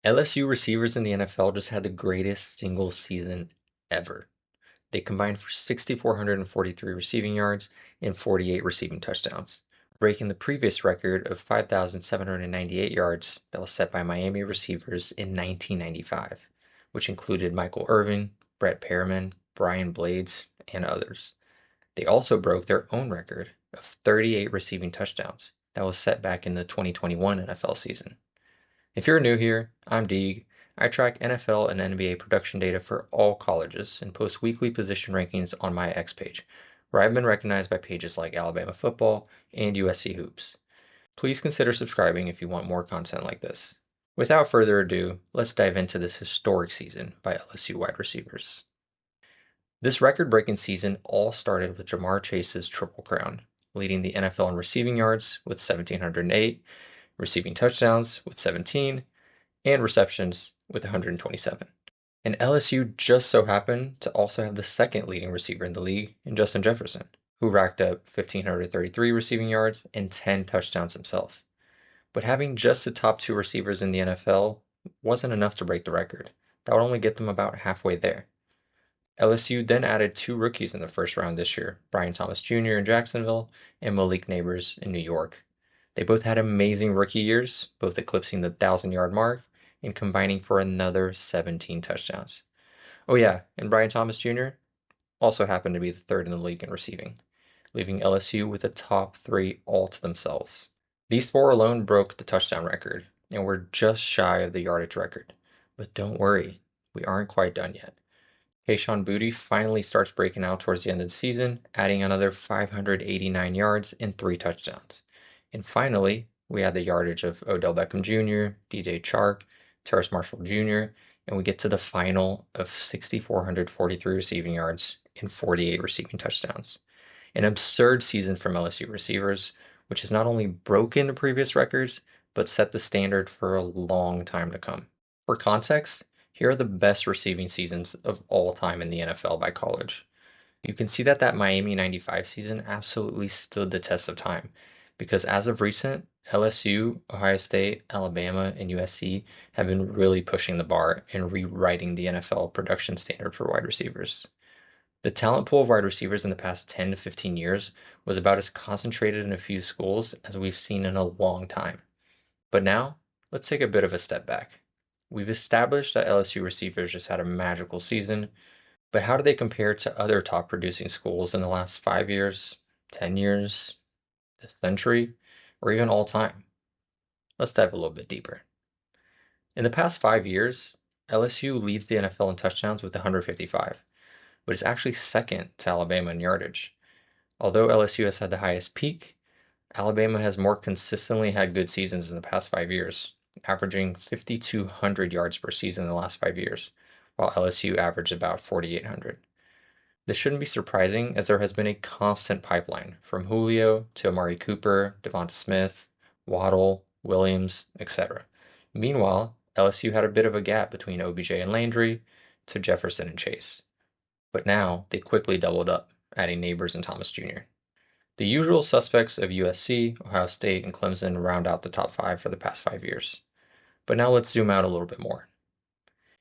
LSU receivers in the NFL just had the greatest single season ever. They combined for 6,443 receiving yards and 48 receiving touchdowns, breaking the previous record of 5,798 yards that was set by Miami receivers in 1995, which included Michael Irvin, Brett Perriman, Brian Blades, and others. They also broke their own record of 38 receiving touchdowns that was set back in the 2021 NFL season. If you're new here, I'm Deeg. I track NFL and NBA production data for all colleges and post weekly position rankings on my X page, where I've been recognized by pages like Alabama Football and USC Hoops. Please consider subscribing if you want more content like this. Without further ado, let's dive into this historic season by LSU wide receivers. This record-breaking season all started with Ja'Marr Chase's Triple Crown, leading the NFL in receiving yards with 1,708, receiving touchdowns with 17, and receptions with 127. And LSU just so happened to also have the second leading receiver in the league in Justin Jefferson, who racked up 1,533 receiving yards and 10 touchdowns himself. But having just the top two receivers in the NFL wasn't enough to break the record. That would only get them about halfway there. LSU then added two rookies in the first round this year, Brian Thomas Jr. in Jacksonville and Malik Nabers in New York. They both had amazing rookie years, both eclipsing the 1,000-yard mark and combining for another 17 touchdowns. Oh yeah, and Brian Thomas Jr. also happened to be the third in the league in receiving, leaving LSU with the top three all to themselves. These four alone broke the touchdown record and were just shy of the yardage record. But don't worry, we aren't quite done yet. Kayshon Boutte finally starts breaking out towards the end of the season, adding another 589 yards and 3 touchdowns. And finally, we add the yardage of Odell Beckham Jr., DJ Chark, Terrace Marshall Jr., and we get to the final of 6,443 receiving yards and 48 receiving touchdowns. An absurd season from LSU receivers, which has not only broken the previous records, but set the standard for a long time to come. For context, here are the best receiving seasons of all time in the NFL by college. You can see that Miami 95 season absolutely stood the test of time because as of recent, LSU, Ohio State, Alabama, and USC have been really pushing the bar and rewriting the NFL production standard for wide receivers. The talent pool of wide receivers in the past 10 to 15 years was about as concentrated in a few schools as we've seen in a long time. But now, let's take a bit of a step back. We've established that LSU receivers just had a magical season, but how do they compare to other top producing schools in the last 5 years, 10 years, this century, or even all time? Let's dive a little bit deeper. In the past 5 years, LSU leads the NFL in touchdowns with 155, but is actually second to Alabama in yardage. Although LSU has had the highest peak, Alabama has more consistently had good seasons in the past 5 years, averaging 5,200 yards per season in the last 5 years, while LSU averaged about 4,800. This shouldn't be surprising as there has been a constant pipeline from Julio to Amari Cooper, Devonta Smith, Waddle, Williams, etc. Meanwhile, LSU had a bit of a gap between OBJ and Landry to Jefferson and Chase. But now they quickly doubled up, adding Nabers and Thomas Jr. The usual suspects of USC, Ohio State, and Clemson round out the top 5 for the past 5 years. But now let's zoom out a little bit more.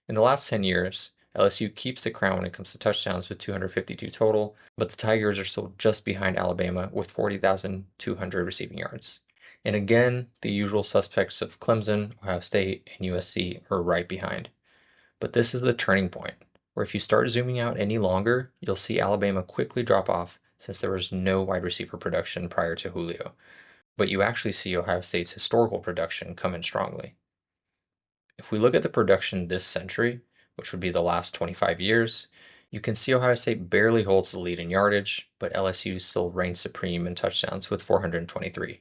In the last 10 years, LSU keeps the crown when it comes to touchdowns with 252 total, but the Tigers are still just behind Alabama with 40,200 receiving yards. And again, the usual suspects of Clemson, Ohio State, and USC are right behind. But this is the turning point, where if you start zooming out any longer, you'll see Alabama quickly drop off since there was no wide receiver production prior to Julio. But you actually see Ohio State's historical production come in strongly. If we look at the production this century, which would be the last 25 years, you can see Ohio State barely holds the lead in yardage, but LSU still reigns supreme in touchdowns with 423.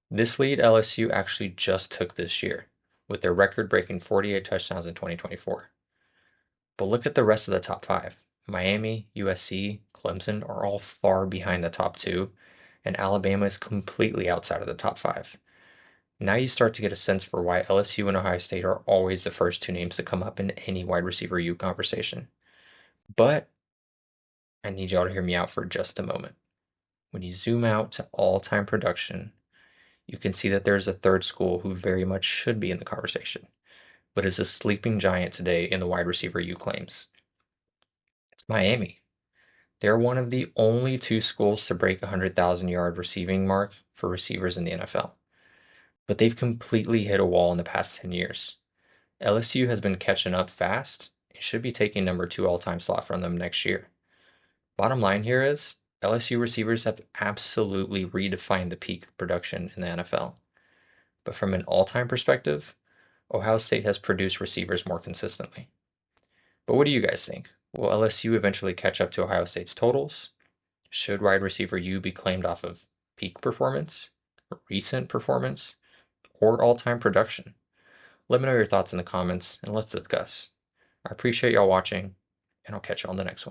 This lead LSU actually just took this year, with their record-breaking 48 touchdowns in 2024. But look at the rest of the top 5. Miami, USC, Clemson are all far behind the top 2, and Alabama is completely outside of the top 5. Now you start to get a sense for why LSU and Ohio State are always the first two names to come up in any wide receiver U conversation. But I need y'all to hear me out for just a moment. When you zoom out to all-time production, you can see that there's a third school who very much should be in the conversation. but is a sleeping giant today in the wide receiver U claims. It's Miami. They're one of the only two schools to break 100,000-yard receiving mark for receivers in the NFL. But they've completely hit a wall in the past 10 years. LSU has been catching up fast and should be taking number 2 all-time slot from them next year. Bottom line here is LSU receivers have absolutely redefined the peak production in the NFL. But from an all-time perspective, Ohio State has produced receivers more consistently. But what do you guys think? Will LSU eventually catch up to Ohio State's totals? Should wide receiver U be claimed off of peak performance, recent performance, or all-time production? Let me know your thoughts in the comments and let's discuss. I appreciate y'all watching, and I'll catch you on the next one.